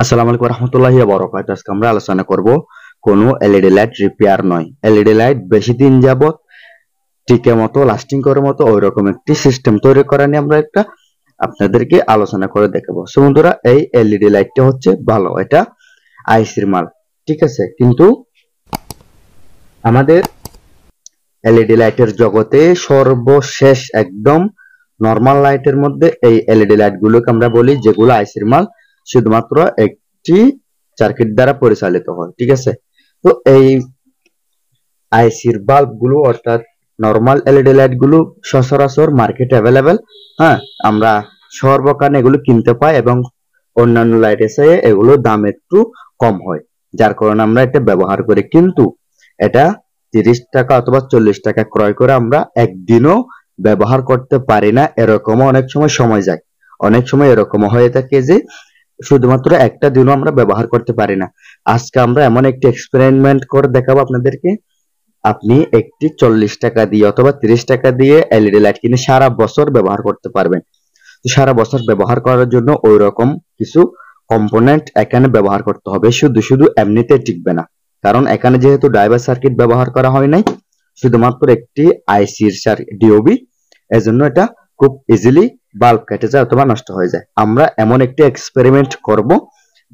আসসালামু আলাইকুম রহমতুল্লাহি ওয়া বারাকাতুহু। আজকে আমরা আলোচনা করব কোনো এলইডি লাইট রিপেয়ার নয়। এলইডি লাইট বেশি দিন যাবত টিকে মতো লাস্টিং করার মতো ওইরকম একটি সিস্টেম তৈরি করা নিয়ে আমরা একটা আপনাদেরকে আলোচনা করে দেখাবো। সো বন্ধুরা, এই এলইডি লাইটটা হচ্ছে ভালো, এটা আইসির মাল, ঠিক আছে। কিন্তু আমাদের এলইডি লাইটের জগতে সর্বশেষ একদম নরমাল লাইটের মধ্যে এই এলইডি লাইট গুলোকে আমরা বলি যেগুলো আইসির মাল, শুধুমাত্র একটি সার্কিট দ্বারা পরিচালিত হয়, ঠিক আছে। তো এই আইসির বাল্ব গুলো অর্থাৎ নরমাল এলইডি লাইট গুলো সচরাচর মার্কেটে অ্যাভেলেবেল। হ্যাঁ, আমরা সর্বকানে এগুলো কিনতে পাই এবং অন্যান্য লাইটের চেয়ে এগুলোর দাম একটু কম হয়, যার কারণে আমরা এটা ব্যবহার করি। কিন্তু এটা 30 টাকা অথবা 40 টাকা ক্রয় করে আমরা একদিনও ব্যবহার করতে পারি না, এরকমও অনেক সময় যায়। অনেক সময় এরকমও হয়ে থাকে যে শুধুমাত্র একটা দিনও আমরা ব্যবহার করতে পারি না। আজকে আমরা এমন একটি এক্সপেরিমেন্ট করে দেখাবো আপনাদেরকে। আপনি একটি 40 টাকা দিয়ে অথবা 30 টাকা দিয়ে এলইডি লাইট কিনে সারা বছর ব্যবহার করতে পারবেন। তো সারা বছর ব্যবহার করার জন্য ওই রকম কিছু কম্পোনেন্ট এখানে ব্যবহার করতে হবে, শুধু শুধু এমনিতে টিকবে না। কারণ এখানে যেহেতু ড্রাইভার সার্কিট ব্যবহার করা হয় নাই, শুধুমাত্র একটি আইসির ডিওবি, এজন্য এটা খুব ইজিলি বাল্ব কেটে যায় অথবা নষ্ট হয়ে যায়। আমরা এমন একটি এক্সপেরিমেন্ট করব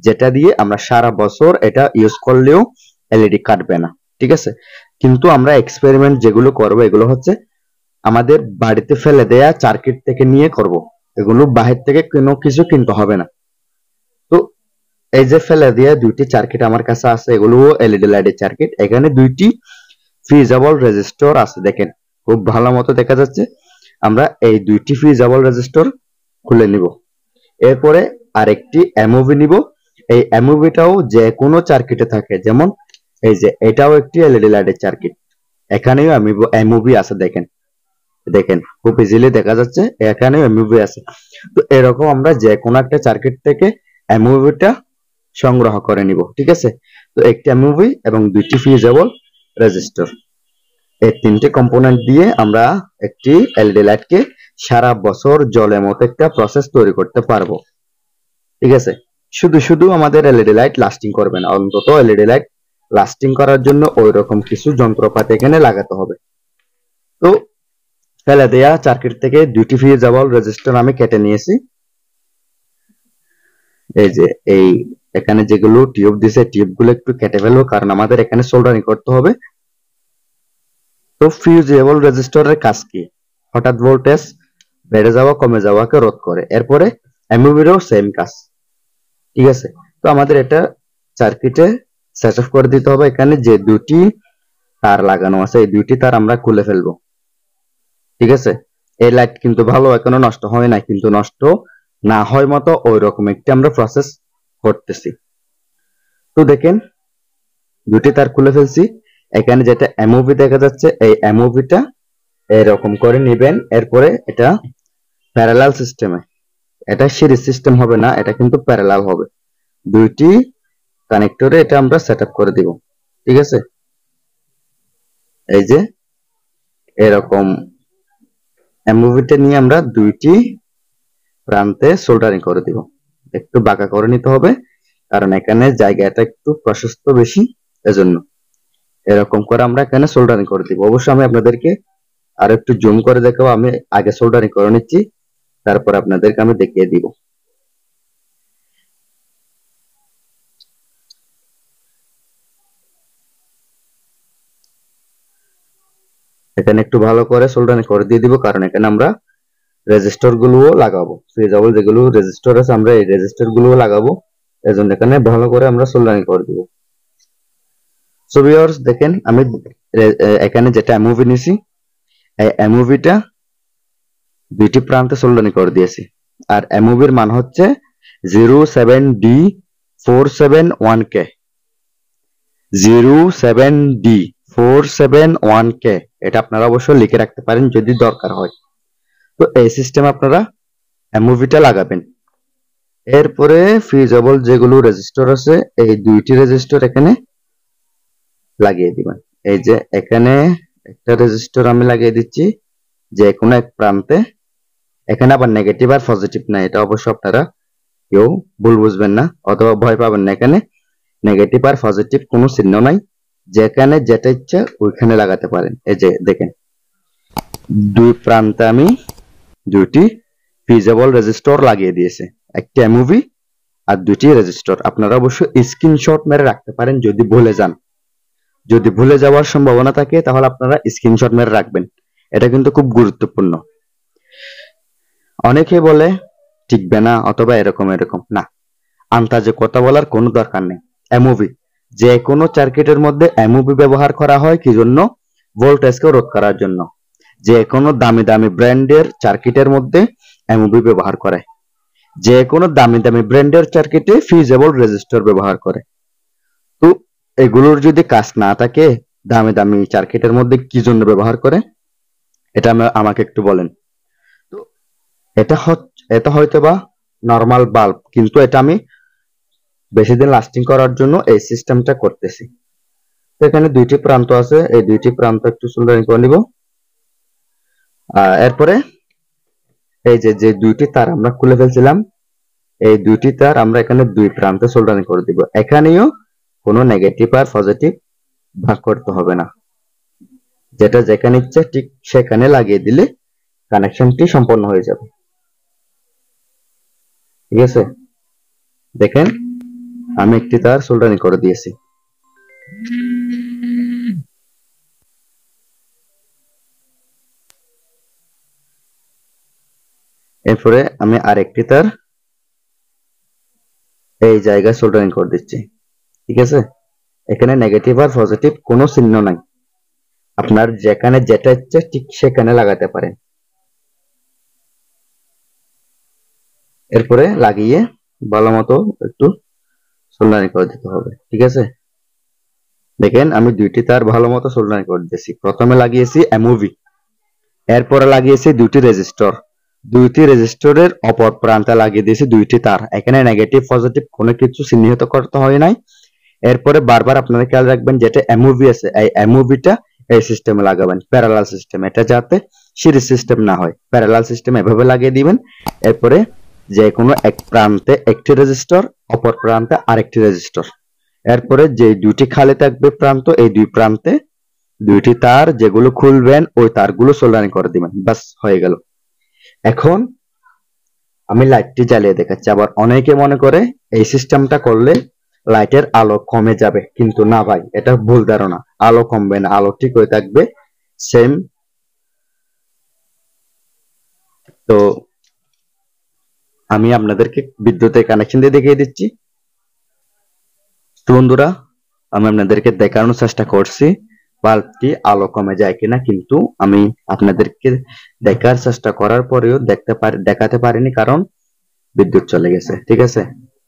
যেটা দিয়ে আমরা সারা বছর এটা ইউজ করলেও এলইডি কাটবে না, ঠিক আছে। কিন্তু আমরা এক্সপেরিমেন্ট যেগুলো করব এগুলো হচ্ছে আমাদের বাড়িতে ফেলে দেয়া সার্কিট থেকে নিয়ে করব। এগুলো বাহির থেকে কোনো কিছু কিনতে হবে না। তো এই যে ফেলে দেয়া দুইটি সার্কিট আমার কাছে আছে, এগুলো এলইডি লাইটের সার্কিট। এখানে দুইটি ফিউজেবল রেজিস্টর আছে, দেখেন খুব ভালো মতো দেখা যাচ্ছে। আমরা এই দুইটি ফিউজেবল রেজিস্টর খুলে নিব। এরপরে আরেকটি এমওভি নিব। এই এমওভিটাও যে কোনো সার্কিটে থাকে, যেমন এই যে এটাও একটি এলইডি লাইটের সার্কিট, এখানেও এমওভি আছে, দেখেন দেখেন খুব ইজিলি দেখা যাচ্ছে এখানেও এমওভি আছে। তো এরকম আমরা যে কোনো একটা সার্কিট থেকে এমওভিটা সংগ্রহ করে নিব, ঠিক আছে। তো একটি এমওভি এবং দুইটি ফিউজেবল রেজিস্টর, এই তিনটে কম্পোনেন্ট দিয়ে আমরা একটি এলইডি লাইটকে সারা বছর জলের মতো একটা প্রসেস তৈরি করতে পারবো, ঠিক আছে। শুধু শুধু আমাদের এলইডি লাইট লাস্টিং করবে না, অন্তত এলইডি লাইট লাস্টিং করার জন্য ওই রকম কিছু যন্ত্রপাতি এখানে লাগাতে হবে। তো ফেলে দেয়া সার্কিট থেকে দুইটি ফিউজেবল রেজিস্টর আমি কেটে নিয়েছি। এই যে এখানে যেগুলো টিউব দিছে টিউব গুলো একটু কেটে ফেলবো, কারণ আমাদের এখানে সোল্ডারিং করতে হবে। তো ফিউজেবল রেজিস্টরের কাজ কি? হঠাৎ ভোল্টেজ বেড়ে যাওয়া কমে যাওয়াকে রোধ করে। এরপরে এমওভিরও সেম কাজ, ঠিক আছে। তো আমাদের এটা সার্কিটে সেট আপ করে দিতে হবে। এখানে যে দুটি তার লাগানো আছে এই দুইটি তার আমরা খুলে ফেলবো, ঠিক আছে। এই লাইট কিন্তু ভালো, এখনো নষ্ট হয় না, কিন্তু নষ্ট না হয় মতো ওই রকম একটি আমরা প্রসেস করতেছি। তো দেখেন দুটি তার খুলে ফেলছি। এখানে যেটা এমওভি দেখা যাচ্ছে এই এমওভিটা এরকম করে নিবেন। এরপরে এটা প্যারালাল সিস্টেমে, এটা সিরিজ সিস্টেম হবে না, এটা কিন্তু প্যারালাল হবে। দুইটি কানেক্টরে এটা আমরা সেট আপ করে দিব, ঠিক আছে। এই যে এরকম এমওভিটা নিয়ে আমরা দুইটি প্রান্তে সোল্ডারিং করে দিব। একটু বাঁকা করে নিতে হবে, কারণ এখানে জায়গাটা একটু প্রশস্ত বেশি, এজন্য এরকম করে আমরা এখানে সোল্ডারিং করে দিব। অবশ্যই আমি আপনাদেরকে আর একটু জুম করে দেখাবো। আমি আগে সোল্ডারিং করে নিচ্ছি, তারপর আপনাদেরকে আমি দেখিয়ে দিব। এখানে একটু ভালো করে সোল্ডারিং করে দিয়ে দিব, কারণ এখানে আমরা রেজিস্টর গুলোও লাগাবো। ফিউজেবল যেগুলো রেজিস্টর আছে আমরা এই রেজিস্টর গুলোও লাগাবো, এজন্য এখানে ভালো করে আমরা সোল্ডারিং করে দিব। সো ভিউয়ার্স দেখেন আমি এখানে যেটা এমওভি নিছি এই এমওভিটা দুইটি প্রান্তে সোল্ডারিং করে দিয়েছি। আর এমওভির মান হচ্ছে 07D471K, 07D471K। এটা আপনারা অবশ্যই লিখে রাখতে পারেন যদি দরকার হয়। তো এই সিস্টেম আপনারা এমওভিটা লাগাবেন। এরপরে ফিউজেবল যেগুলো রেজিস্টর আছে এই দুইটি রেজিস্টর এখানে লাগিয়ে দিবেন। এই যে এখানে একটা রেজিস্টর আমি লাগিয়ে দিচ্ছি যে কোনো এক প্রান্তে। এখানে আবার নেগেটিভ আর পজিটিভ না, এটা অবশ্য আপনারা কেউ ভুল বুঝবেন না অথবা ভয় পাবেন না। এখানে নেগেটিভ আর পজিটিভ কোনো চিহ্ন নাই, যেখানে যেটা ইচ্ছা ওইখানে লাগাতে পারেন। এই যে দেখেন, দুই প্রান্তে আমি দুইটি ফিজিবল রেজিস্টর লাগিয়ে দিয়েছে, একটি এমওভি আর দুইটি রেজিস্টর। আপনারা অবশ্যই স্ক্রিনশট মেরে রাখতে পারেন যদি ভুলে যান। যদি ভুলে যাওয়ার সম্ভাবনা থাকে তাহলে আপনারা স্ক্রিনশট মেরে রাখবেন, এটা কিন্তু খুব গুরুত্বপূর্ণ। অনেকে বলে টিকবে না অথবা এরকম এরকম, না, আন্দাজে কথা বলার কোনো দরকার নেই। এমওভি, যে কোনো সার্কিটের মধ্যে এমওভি ব্যবহার করা হয় কি জন্য? ভোল্টেজকে রোধ করার জন্য। যে কোনো দামি দামি ব্র্যান্ডের সার্কিটের মধ্যে এমওভি ব্যবহার করে, যে কোনো দামি দামি ব্র্যান্ডের সার্কিটে ফিজিবল রেজিস্টর ব্যবহার করে। তো এগুলোর যদি কাজ না থাকে, দামি দামি সার্কিটের মধ্যে কি জন্য ব্যবহার করে এটা আমাকে একটু বলেন। তো এটা হয়তো বা নর্মাল বাল্ব, কিন্তু এটা আমি বেশি দিন লাস্টিং করার জন্য এই সিস্টেমটা করতেছি। তো এখানে দুইটি প্রান্ত আছে, এই দুইটি প্রান্ত একটু সোল্ডারিং করে নিব। এরপরে এই যে যে দুইটি তার আমরা খুলে ফেলছিলাম, এই দুইটি তার আমরা এখানে দুই প্রান্তে সোল্ডারিং করে দিব। এখানেও কোনো নেগেটিভ আর পজিটিভ ভাগ করতে হবে না, যেটা যেখানে ইচ্ছে ঠিক সেখানে লাগিয়ে দিলে কানেকশনটি সম্পন্ন হয়ে যাবে। ঠিক আছে, দেখেন আমি একটি তার সোল্ডারিং করে দিয়েছি। এরপরে আমি আরেকটি তার এই জায়গায় সোল্ডারিং করে দিচ্ছি। ঠিক আছে, এখানে নেগেটিভ আর পজিটিভ কোনো চিহ্ন নাই, আপনার যেখানে যেটা ইচ্ছে ঠিক সেখানে লাগাতে পারেন। এরপরে লাগিয়ে ভালো মতো একটু সোল্ডারিং করে দিতে হবে। ঠিক আছে, দেখেন আমি দুইটি তার ভালো মতো সোল্ডারিং করে দিয়েছি। প্রথমে লাগিয়েছি এমওভি, এরপরে লাগিয়েছি দুইটি রেজিস্টর, দুইটি রেজিস্টরের অপর প্রান্তে লাগিয়ে দিয়েছি দুইটি তার। এখানে নেগেটিভ পজিটিভ কোনো কিছু চিহ্নিত করতে হয় নাই। এরপরে বারবার আপনারা খেয়াল রাখবেন যেটা এমওভি আছে, এই এমওভিটা এই সিস্টেমে লাগাবেন, প্যারালাল সিস্টেম, এটা যাতে সিরিজ সিস্টেম না হয়। প্যারালাল সিস্টেম এভাবে লাগিয়ে দিবেন। এরপরে যে কোনো এক প্রান্তে একটি রেজিস্টর, অপর প্রান্তে আরেকটি রেজিস্টর। এরপরে যে দুইটি খালি থাকবে প্রান্ত, এই দুই প্রান্তে দুইটি তার যেগুলো খুলবেন ওই তারগুলো সোল্ডারিং করে দিবেন, ব্যাস হয়ে গেল। এখন আমি লাইটটি জ্বালিয়ে দেখাচ্ছি। আবার অনেকে মনে করে এই সিস্টেমটা করলে লাইটের আলো কমে যাবে, কিন্তু না ভাই, এটা ভুল ধারণা। আলো কমবে না, আলো ঠিক হয়ে থাকবে সেম। তো আমি আপনাদেরকে বিদ্যুতের কানেকশন দিয়ে দেখিয়ে দিচ্ছি। তো বন্ধুরা, আমি আপনাদেরকে দেখানোর চেষ্টা করছি বাল্বটি আলো কমে যায় কিনা, কিন্তু আমি আপনাদেরকে দেখার চেষ্টা করার পরেও দেখাতে পারিনি, কারণ বিদ্যুৎ চলে গেছে। ঠিক আছে,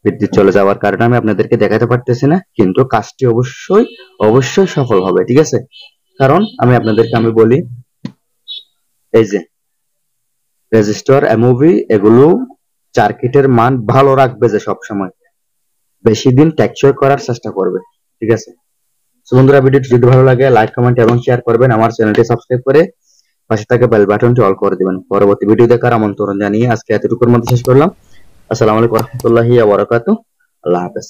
বিদ্যুৎ চলে যাওয়ার কারণে আমি আপনাদেরকে দেখাতে পারতেছি না, কিন্তু কাজটি অবশ্যই অবশ্যই সফল হবে। ঠিক আছে, কারণ আমি বলি, এই যে রেজিস্টর এমওভি এগুলো সার্কিটের মান ভালো রাখবে, যে সব সময় বেশি দিন টেকসই করার চেষ্টা করবে। ঠিক আছে, তো বন্ধুরা, ভিডিওটি যদি ভালো লাগে লাইক, কমেন্ট এবং শেয়ার করবেন। আমার চ্যানেলটি সাবস্ক্রাইব করে পাশে থাকা বেল বাটনটি অল করে দিবেন। পরবর্তী ভিডিও দেখার আমন্ত্রণ জানিয়ে আজকে এতটুকুর মধ্যে শেষ করলাম। আসসালামু আলাইকুম ওয়া রাহমাতুল্লাহি ওয়া বারাকাতুহু। আল্লাহ হাফেজ।